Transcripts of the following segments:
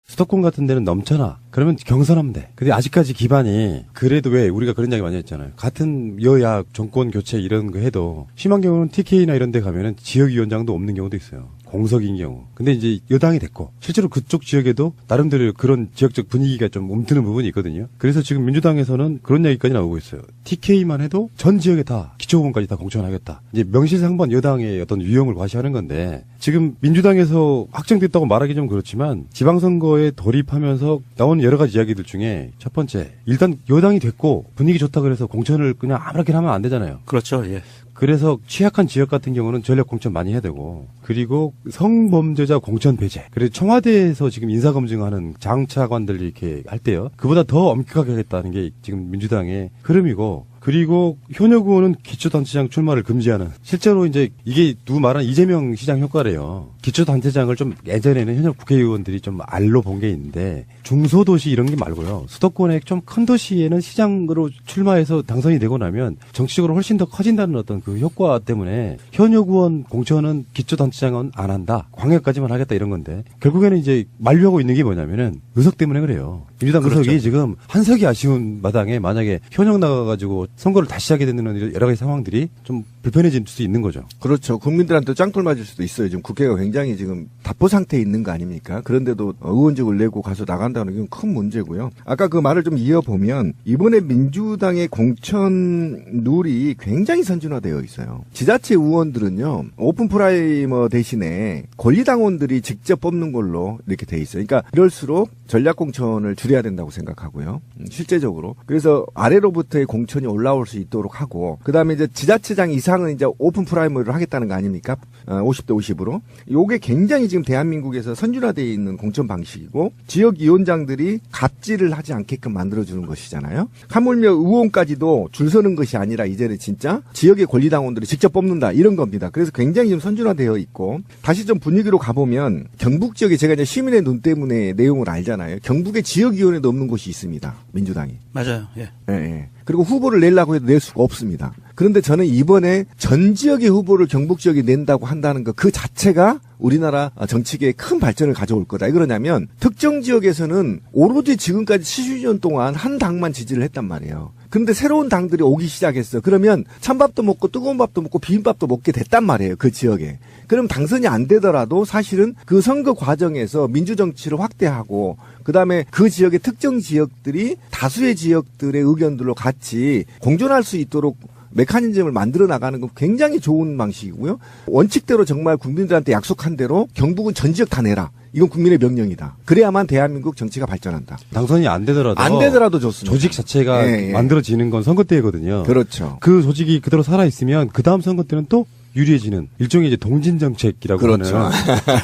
수도권 같은 데는 넘쳐나. 그러면 경선하면 돼. 근데 아직까지 기반이 그래도 왜 우리가 그런 이야기 많이 했잖아요. 같은 여야 정권 교체 이런 거 해도 심한 경우는 TK나 이런 데 가면은 지역위원장도 없는 경우도 있어요. 공석인 경우. 근데 이제 여당이 됐고 실제로 그쪽 지역에도 나름대로 그런 지역적 분위기가 좀 움트는 부분이 있거든요. 그래서 지금 민주당에서는 그런 얘기까지 나오고 있어요. TK만 해도 전 지역에 다 기초부분까지 다 공천하겠다. 이제 명실상부한 여당의 어떤 위험을 과시하는 건데 지금 민주당에서 확정됐다고 말하기 좀 그렇지만 지방선거에 돌입하면서 나온 여러 가지 이야기들 중에 첫 번째 일단 여당이 됐고 분위기 좋다 그래서 공천을 그냥 아무렇게나 하면 안 되잖아요. 그렇죠. 예. 그래서 취약한 지역 같은 경우는 전력 공천 많이 해야 되고 그리고 성범죄자 공천 배제. 그래서 청와대에서 지금 인사검증하는 장차관들 이렇게 할 때요. 그보다 더 엄격하게 하겠다는 게 지금 민주당의 흐름이고 그리고 현역 의원은 기초단체장 출마를 금지하는 실제로 이제 이게 누구 말한 이재명 시장 효과래요. 기초단체장을 좀 예전에는 현역 국회의원들이 좀 알로 본 게 있는데 중소도시 이런 게 말고요. 수도권의 좀 큰 도시에는 시장으로 출마해서 당선이 되고 나면 정치적으로 훨씬 더 커진다는 어떤 그 효과 때문에 현역 의원 공천은 기초단체장은 안 한다. 광역까지만 하겠다 이런 건데 결국에는 이제 만류하고 있는 게 뭐냐면은 의석 때문에 그래요. 민주당 그렇죠. 의석이 지금 한석이 아쉬운 마당에 만약에 현역 나가가지고 선거를 다시 하게 되는 여러 가지 상황들이 좀 불편해질 수 있는 거죠. 그렇죠. 국민들한테 짱돌 맞을 수도 있어요. 지금 국회가 굉장히 지금 답보 상태에 있는 거 아닙니까? 그런데도 의원직을 내고 가서 나간다는 건 큰 문제고요. 아까 그 말을 좀 이어보면 이번에 민주당의 공천 룰이 굉장히 선진화되어 있어요. 지자체 의원들은요. 오픈 프라이머 대신에 권리당원들이 직접 뽑는 걸로 이렇게 돼 있어요. 그러니까 이럴수록 전략공천을 줄여야 된다고 생각하고요. 실제적으로. 그래서 아래로부터의 공천이 올라올 수 있도록 하고 그다음에 이제 지자체장 이상은 이제 오픈 프라이머리를 하겠다는 거 아닙니까? 50대 50으로. 요게 굉장히 지금 대한민국에서 선진화되어 있는 공천 방식이고 지역위원장들이 갑질을 하지 않게끔 만들어주는 것이잖아요. 하물며 의원까지도 줄 서는 것이 아니라 이제는 진짜 지역의 권리당원들이 직접 뽑는다 이런 겁니다. 그래서 굉장히 좀 선진화되어 있고 다시 좀 분위기로 가보면 경북 지역에 제가 이제 시민의 눈 때문에 내용을 알잖아요. 경북의 지역위원회도 없는 곳이 있습니다. 민주당이. 맞아요. 예. 예, 예. 그리고 후보를 내려고 해도 낼 수가 없습니다. 그런데 저는 이번에 전 지역의 후보를 경북 지역에 낸다고 한다는 것 그 자체가 우리나라 정치계에 큰 발전을 가져올 거다. 왜 그러냐면 특정 지역에서는 오로지 지금까지 70년 동안 한 당만 지지를 했단 말이에요. 그런데 새로운 당들이 오기 시작했어. 그러면 찬밥도 먹고 뜨거운 밥도 먹고 비빔밥도 먹게 됐단 말이에요. 그 지역에. 그럼 당선이 안 되더라도 사실은 그 선거 과정에서 민주정치를 확대하고 그다음에 그 지역의 특정 지역들이 다수의 지역들의 의견들로 같이 공존할 수 있도록 메커니즘을 만들어 나가는 건 굉장히 좋은 방식이고요. 원칙대로 정말 국민들한테 약속한 대로 경북은 전 지역 다 내라. 이건 국민의 명령이다. 그래야만 대한민국 정치가 발전한다. 당선이 안 되더라도 좋습니다. 조직 자체가 예, 예. 만들어지는 건 선거 때거든요. 그렇죠. 그 조직이 그대로 살아있으면 그 다음 선거 때는 또 유리해지는 일종의 이제 동진정책이라고 그렇죠. 하는.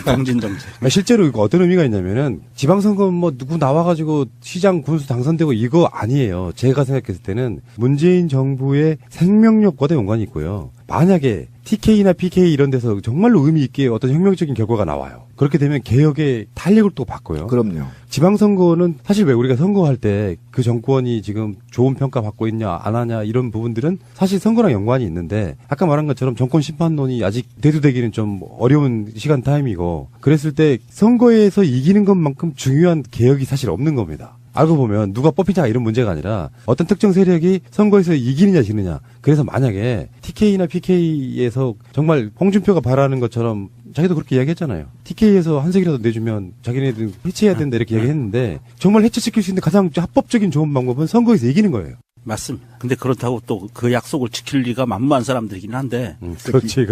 동진정책. 실제로 이거 어떤 의미가 있냐면은 지방선거 뭐 누구 나와가지고 시장 군수 당선되고 이거 아니에요. 제가 생각했을 때는 문재인 정부의 생명력과도 연관이 있고요. 만약에 TK나 PK 이런 데서 정말로 의미 있게 어떤 혁명적인 결과가 나와요. 그렇게 되면 개혁의 탄력을 또 받고요. 그럼요. 지방선거는 사실 왜 우리가 선거할 때 그 정권이 지금 좋은 평가 받고 있냐 안 하냐 이런 부분들은 사실 선거랑 연관이 있는데 아까 말한 것처럼 정권 심판론이 아직 대두되기는 좀 어려운 시간 타임이고 그랬을 때 선거에서 이기는 것만큼 중요한 개혁이 사실 없는 겁니다. 알고 보면 누가 뽑히냐 이런 문제가 아니라 어떤 특정 세력이 선거에서 이기느냐 지느냐. 그래서 만약에 TK나 PK에서 정말 홍준표가 바라는 것처럼 자기도 그렇게 이야기했잖아요. TK에서 한 석이라도 내주면 자기네들 해체해야 된다 이렇게 이야기했는데 정말 해체시킬 수 있는 가장 합법적인 좋은 방법은 선거에서 이기는 거예요. 맞습니다. 근데 그렇다고 또 그 약속을 지킬 리가 만무한 사람들이긴 한데. 그렇지.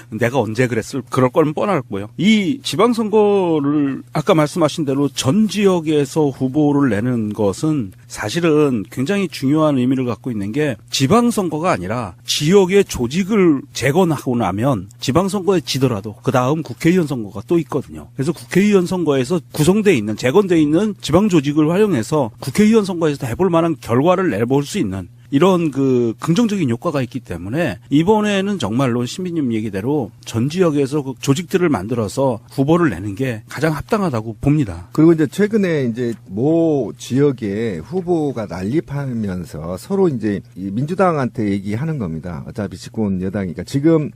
내가 언제 그랬을 그럴 거는 뻔하고요. 이 지방선거를 아까 말씀하신 대로 전 지역에서 후보를 내는 것은 사실은 굉장히 중요한 의미를 갖고 있는 게 지방선거가 아니라 지역의 조직을 재건하고 나면 지방선거에 지더라도 그 다음 국회의원 선거가 또 있거든요. 그래서 국회의원 선거에서 구성되어 있는 재건되어 있는 지방조직을 활용해서 국회의원 선거에서 해볼 만한 결과를 내볼 수 있는 이런 그 긍정적인 효과가 있기 때문에 이번에는 정말로 신비님 얘기대로 전 지역에서 그 조직들을 만들어서 후보를 내는 게 가장 합당하다고 봅니다. 그리고 이제 최근에 이제 모 지역에 후보가 난립하면서 서로 이제 이 민주당한테 얘기하는 겁니다. 어차피 집권 여당이니까 지금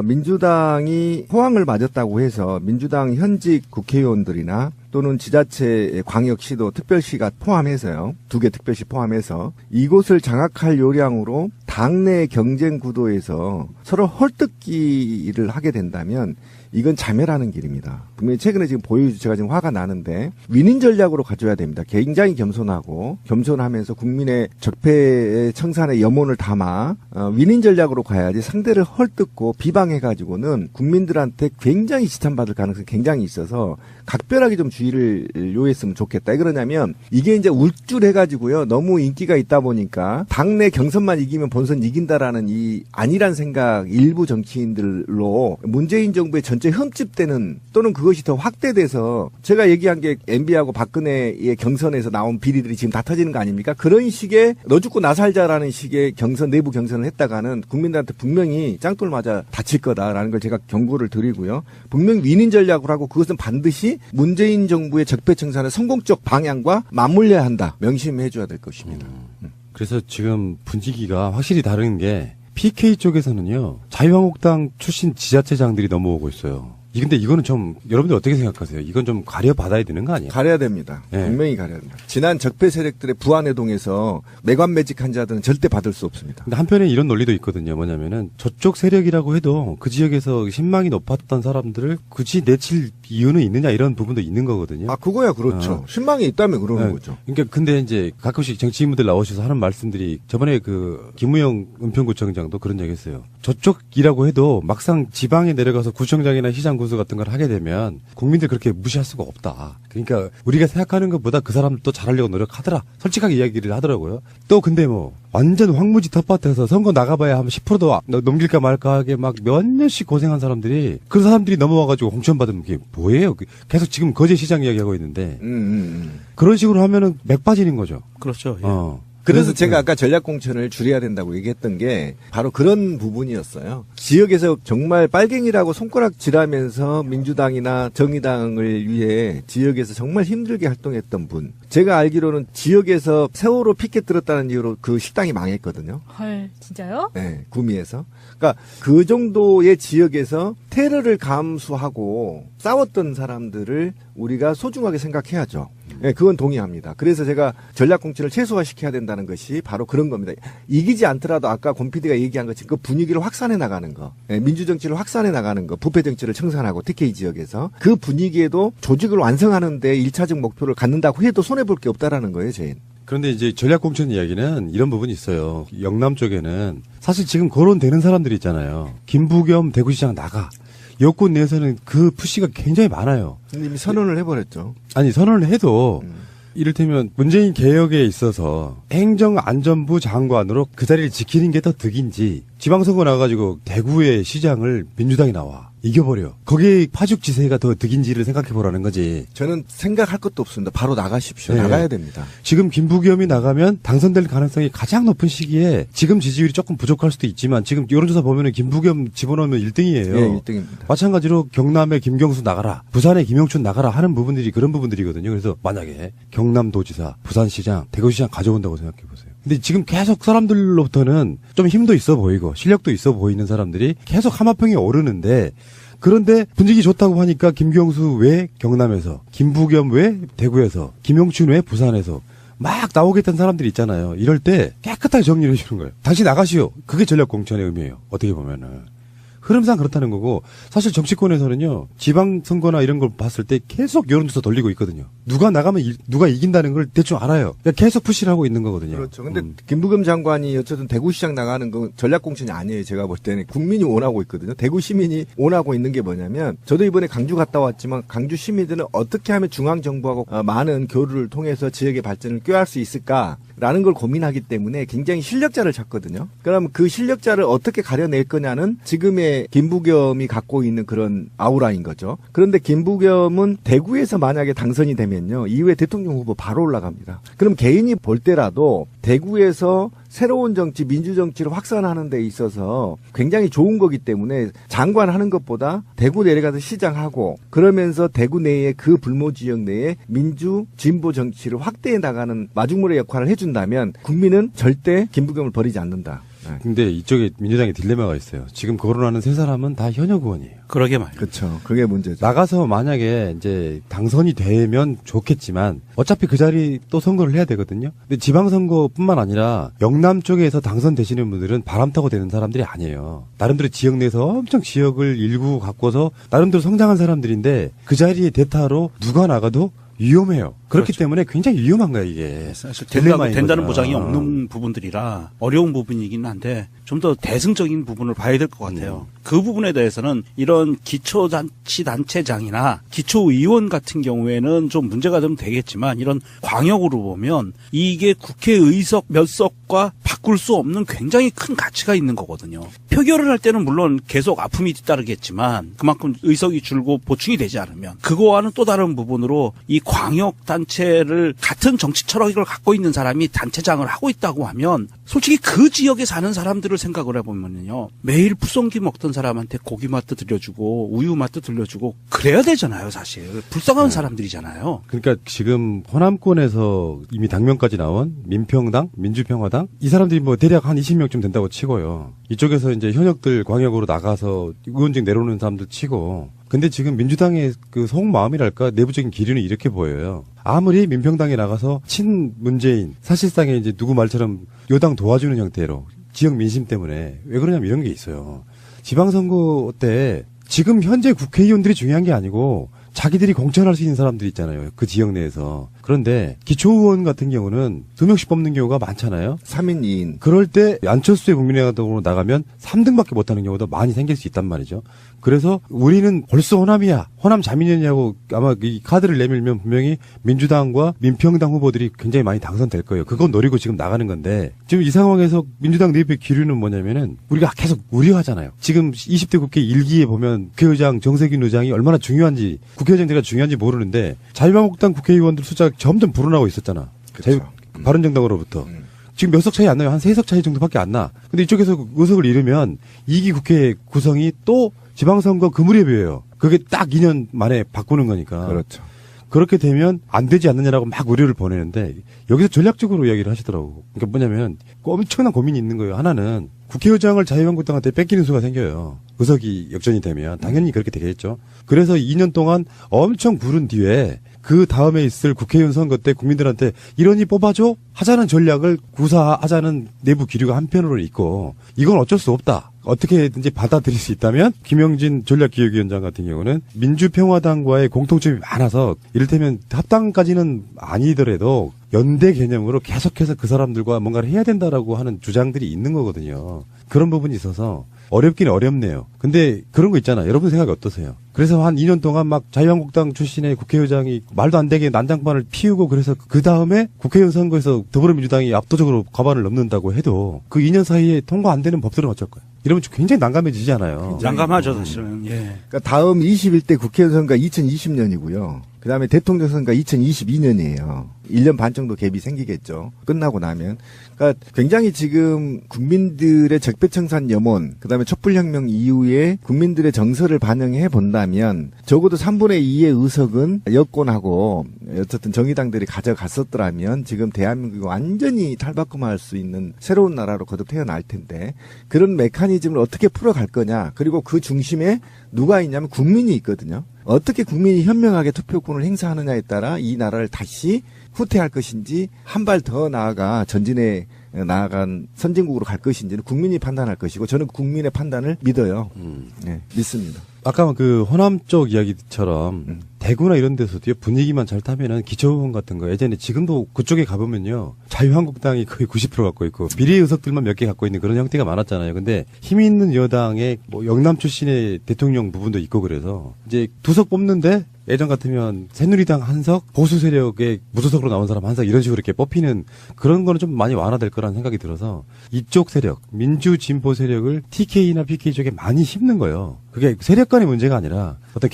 민주당이 호황을 맞았다고 해서 민주당 현직 국회의원들이나 또는 지자체 광역시도 특별시가 포함해서요. 2개 특별시 포함해서 이곳을 장악할 요량으로 당내 경쟁 구도에서 서로 헐뜯기를 하게 된다면 이건 자멸하는 길입니다. 분명히 최근에 지금 보여주체가 지금 화가 나는데 윈윈 전략으로 가져야 됩니다. 굉장히 겸손하면서 국민의 적폐 청산의 염원을 담아 윈윈 전략으로 가야지 상대를 헐뜯고 비방해가지고는 국민들한테 굉장히 지탄받을 가능성이 굉장히 있어서 각별하게 좀 주의를 요했으면 좋겠다. 왜 그러냐면 이게 이제 울줄해가지고요. 너무 인기가 있다 보니까 당내 경선만 이기면 본선 이긴다라는 이 아니란 생각 일부 정치인들로 문재인 정부의 전체 흠집되는 또는 그것이 더 확대돼서 제가 얘기한 게 MB하고 박근혜의 경선에서 나온 비리들이 지금 다 터지는 거 아닙니까? 그런 식의 너 죽고 나 살자라는 식의 경선 내부 경선을 했다가는 국민들한테 분명히 짱돌 맞아 다칠 거다라는 걸 제가 경고를 드리고요. 분명히 윈윈 전략을 하고 그것은 반드시 문재인 정부의 적폐 청산의 성공적 방향과 맞물려야 한다. 명심해 줘야 될 것입니다. 그래서 지금 분위기가 확실히 다른 게 PK 쪽에서는요. 자유한국당 출신 지자체장들이 넘어오고 있어요. 근데 이거는 좀 여러분들 어떻게 생각하세요? 이건 좀 가려받아야 되는 거 아니에요? 가려야 됩니다. 네. 분명히 가려야 됩니다. 지난 적폐 세력들의 부안회동에서 매관매직한 자들은 절대 받을 수 없습니다. 근데 한편에 이런 논리도 있거든요. 뭐냐면은 저쪽 세력이라고 해도 그 지역에서 신망이 높았던 사람들을 굳이 내칠 이유는 있느냐 이런 부분도 있는 거거든요. 아, 그거야 그렇죠. 신망이 있다면 그러는 네. 거죠. 그러니까 근데 이제 가끔씩 정치인분들 나오셔서 하는 말씀들이 저번에 그 김우영 은평구청장도 그런 얘기했어요. 저쪽이라고 해도 막상 지방에 내려가서 구청장이나 시장 군수 같은 걸 하게 되면 국민들 그렇게 무시할 수가 없다. 그러니까 우리가 생각하는 것보다 그 사람도 잘하려고 노력하더라. 솔직하게 이야기를 하더라고요. 또 근데 뭐 완전 황무지 텃밭에서 선거 나가봐야 한 10%도 넘길까 말까 하게 막 몇 년씩 고생한 사람들이 그 사람들이 넘어와가지고 공천받으면 그게 뭐예요? 계속 지금 거제시장 이야기하고 있는데 그런 식으로 하면은 맥 빠지는 거죠. 그렇죠. 예. 그래서 제가 아까 전략공천을 줄여야 된다고 얘기했던 게 바로 그런 부분이었어요. 지역에서 정말 빨갱이라고 손가락질하면서 민주당이나 정의당을 위해 지역에서 정말 힘들게 활동했던 분. 제가 알기로는 지역에서 세월호 피켓 들었다는 이유로 그 식당이 망했거든요. 헐, 진짜요? 네, 구미에서. 그러니까 그 정도의 지역에서 테러를 감수하고 싸웠던 사람들을 우리가 소중하게 생각해야죠. 네, 그건 동의합니다. 그래서 제가 전략공천을 최소화시켜야 된다는 것이 바로 그런 겁니다. 이기지 않더라도 아까 권 PD가 얘기한 것처럼 그 분위기를 확산해 나가는 거, 네, 민주정치를 확산해 나가는 거, 부패정치를 청산하고 특히 이 지역에서 그 분위기에도 조직을 완성하는 데 1차적 목표를 갖는다고 해도 손해볼 게 없다라는 거예요, 저희는. 그런데 이제 전략공천 이야기는 이런 부분이 있어요. 영남 쪽에는 사실 지금 거론되는 사람들이 있잖아요. 김부겸 대구시장 나가. 여권 내에서는 그 푸시가 굉장히 많아요. 근데 이미 선언을 해버렸죠. 아니 선언을 해도 이를테면 문재인 개혁에 있어서 행정안전부 장관으로 그 자리를 지키는 게 더 득인지 지방선거 나가가지고 대구의 시장을 민주당이 나와 이겨버려. 거기에 파죽지세가 더 득인지를 생각해보라는 거지. 저는 생각할 것도 없습니다. 바로 나가십시오. 네. 나가야 됩니다. 지금 김부겸이 나가면 당선될 가능성이 가장 높은 시기에 지금 지지율이 조금 부족할 수도 있지만 지금 여론조사 보면은 김부겸 집어넣으면 1등이에요. 예, 1등입니다. 마찬가지로 경남에 김경수 나가라, 부산에 김영춘 나가라 하는 부분들이 그런 부분들이거든요. 그래서 만약에 경남도지사, 부산시장, 대구시장 가져온다고 생각해보세요. 근데 지금 계속 사람들로부터는 좀 힘도 있어 보이고 실력도 있어 보이는 사람들이 계속 하마평에 오르는데 그런데 분위기 좋다고 하니까 김경수 왜 경남에서, 김부겸 왜 대구에서, 김영춘 왜 부산에서 막 나오겠다는 사람들이 있잖아요. 이럴 때 깨끗하게 정리를 해주는 거예요. 당신 나가시오. 그게 전략공천의 의미예요. 어떻게 보면은. 흐름상 그렇다는 거고 사실 정치권에서는요. 지방선거나 이런 걸 봤을 때 계속 여론조사 돌리고 있거든요. 누가 나가면 누가 이긴다는 걸 대충 알아요. 그러니까 계속 푸시를 하고 있는 거거든요. 그렇죠. 근데 김부겸 장관이 어쨌든 대구시장 나가는 건 전략공천이 아니에요. 제가 볼 때는 국민이 원하고 있거든요. 대구 시민이 원하고 있는 게 뭐냐면 저도 이번에 강주 갔다 왔지만 강주 시민들은 어떻게 하면 중앙정부하고 많은 교류를 통해서 지역의 발전을 꾀할 수 있을까라는 걸 고민하기 때문에 굉장히 실력자를 찾거든요. 그럼 그 실력자를 어떻게 가려낼 거냐는 지금의 김부겸이 갖고 있는 그런 아우라인 거죠. 그런데 김부겸은 대구에서 만약에 당선이 되면요. 이후에 대통령 후보 바로 올라갑니다. 그럼 개인이 볼 때라도 대구에서 새로운 정치, 민주정치를 확산하는 데 있어서 굉장히 좋은 거기 때문에 장관 하는 것보다 대구 내려가서 시장하고 그러면서 대구 내에 그 불모지역 내에 민주, 진보 정치를 확대해 나가는 마중물의 역할을 해준다면 국민은 절대 김부겸을 버리지 않는다. 네. 근데 이쪽에 민주당에 딜레마가 있어요. 지금 거론하는 세 사람은 다 현역 의원이에요. 그러게 말이에요. 그렇죠. 그게 문제죠. 나가서 만약에 이제 당선이 되면 좋겠지만 어차피 그 자리 또 선거를 해야 되거든요. 근데 지방선거뿐만 아니라 영남 쪽에서 당선되시는 분들은 바람 타고 되는 사람들이 아니에요. 나름대로 지역 내에서 엄청 지역을 일구 갖고서 나름대로 성장한 사람들인데 그 자리에 대타로 누가 나가도 위험해요. 그렇기 그렇죠. 때문에 굉장히 위험한 거야 이게. 사실 딜레마인 된다는 거잖아. 보장이 없는 부분들이라 어려운 부분이긴 한데 좀 더 대승적인 부분을 봐야 될 것 같아요. 그 부분에 대해서는 이런 기초자치단체장이나 기초의원 같은 경우에는 좀 문제가 좀 되겠지만 이런 광역으로 보면 이게 국회의석 몇 석과 바꿀 수 없는 굉장히 큰 가치가 있는 거거든요. 표결을 할 때는 물론 계속 아픔이 뒤따르겠지만 그만큼 의석이 줄고 보충이 되지 않으면 그거와는 또 다른 부분으로 이 광역 단체를 같은 정치 철학을 갖고 있는 사람이 단체장을 하고 있다고 하면 솔직히 그 지역에 사는 사람들을 생각을 해보면요. 매일 푸성기 먹던 사람한테 고기맛도 들려주고 우유맛도 들려주고 그래야 되잖아요, 사실. 불쌍한 사람들이잖아요. 그러니까 지금 호남권에서 이미 당명까지 나온 민평당, 민주평화당 이 사람들이 뭐 대략 한 20명쯤 된다고 치고요. 이쪽에서 이제 현역들 광역으로 나가서 의원직 내려오는 사람들 치고 근데 지금 민주당의 그 속마음이랄까 내부적인 기류는 이렇게 보여요. 아무리 민평당에 나가서 친문재인 사실상의 이제 누구 말처럼 여당 도와주는 형태로 지역 민심 때문에 왜 그러냐면 이런 게 있어요. 지방선거 때 지금 현재 국회의원들이 중요한 게 아니고 자기들이 공천할 수 있는 사람들이 있잖아요. 그 지역 내에서. 그런데 기초의원 같은 경우는 2명씩 뽑는 경우가 많잖아요. 3인 2인. 그럴 때 안철수의 국민의당으로 나가면 3등밖에 못하는 경우도 많이 생길 수 있단 말이죠. 그래서 우리는 벌써 호남이야. 호남 자민련이라고 아마 이 카드를 내밀면 분명히 민주당과 민평당 후보들이 굉장히 많이 당선될 거예요. 그건 노리고 지금 나가는 건데 지금 이 상황에서 민주당 내부의 기류는 뭐냐면은 우리가 계속 우려하잖아요. 지금 20대 국회 1기에 보면 국회의장 정세균 의장이 얼마나 중요한지 국회의장제가 중요한지 모르는데 자유한국당 국회의원들 숫자가 점점 불어나고 있었잖아. 그렇죠. 바른정당으로부터. 지금 몇 석 차이 안 나요. 한 3석 차이 정도밖에 안 나. 근데 이쪽에서 의석을 잃으면 2기 국회 구성이 또 지방선거 그 무렵이에요. 그게 딱 2년 만에 바꾸는 거니까. 그렇죠. 그렇게 되면 안 되지 않느냐라고 막 우려를 보내는데 여기서 전략적으로 이야기를 하시더라고. 그러니까 뭐냐면 엄청난 고민이 있는 거예요. 하나는 국회의장을 자유한국당한테 뺏기는 수가 생겨요. 의석이 역전이 되면 당연히 그렇게 되겠죠. 그래서 2년 동안 엄청 부른 뒤에 그 다음에 있을 국회의원 선거 때 국민들한테 이러니 뽑아줘 하자는 전략을 구사하자는 내부 기류가 한편으로는 있고 이건 어쩔 수 없다. 어떻게든지 받아들일 수 있다면 김영진 전략기획위원장 같은 경우는 민주평화당과의 공통점이 많아서 이를테면 합당까지는 아니더라도 연대 개념으로 계속해서 그 사람들과 뭔가를 해야 된다라고 하는 주장들이 있는 거거든요. 그런 부분이 있어서 어렵긴 어렵네요. 근데 그런 거 있잖아. 여러분 생각이 어떠세요? 그래서 한 2년 동안 막 자유한국당 출신의 국회의장이 말도 안 되게 난장판을 피우고 그래서 그 다음에 국회의원 선거에서 더불어민주당이 압도적으로 과반을 넘는다고 해도 그 2년 사이에 통과 안 되는 법들은 어쩔 거야? 이러면 굉장히 난감해지잖아요. 난감하죠, 사실은. 예. 그러니까 다음 21대 국회의원 선거가 2020년이고요. 그 다음에 대통령 선거가 2022년이에요. 1년 반 정도 갭이 생기겠죠. 끝나고 나면. 그러니까 굉장히 지금 국민들의 적폐청산 염원, 그 다음에 촛불혁명 이후에 국민들의 정서를 반영해 본다면 적어도 3분의 2의 의석은 여권하고 어쨌든 정의당들이 가져갔었더라면 지금 대한민국이 완전히 탈바꿈할 수 있는 새로운 나라로 거듭 태어날 텐데 그런 메커니즘을 어떻게 풀어갈 거냐. 그리고 그 중심에 누가 있냐면 국민이 있거든요. 어떻게 국민이 현명하게 투표권을 행사하느냐에 따라 이 나라를 다시 후퇴할 것인지 한 발 더 나아가 전진에 나아간 선진국으로 갈 것인지는 국민이 판단할 것이고 저는 국민의 판단을 믿어요. 네, 믿습니다. 아까 그 호남 쪽 이야기처럼 대구나 이런 데서도 분위기만 잘 타면은 기초의원 같은 거 예전에 지금도 그쪽에 가보면요 자유한국당이 거의 90% 갖고 있고 비례 의석들만 몇 개 갖고 있는 그런 형태가 많았잖아요. 근데 힘 있는 여당의 뭐 영남 출신의 대통령 부분도 있고 그래서 이제 2석 뽑는데 예전 같으면 새누리당 한석, 보수 세력의 무소속으로 나온 사람 한석 이런 식으로 이렇게 뽑히는 그런 거는 좀 많이 완화될 거라는 생각이 들어서 이쪽 세력, 민주 진보 세력을 TK나 PK 쪽에 많이 씹는 거예요. 그게 세력 간의 문제가 아니라 어떤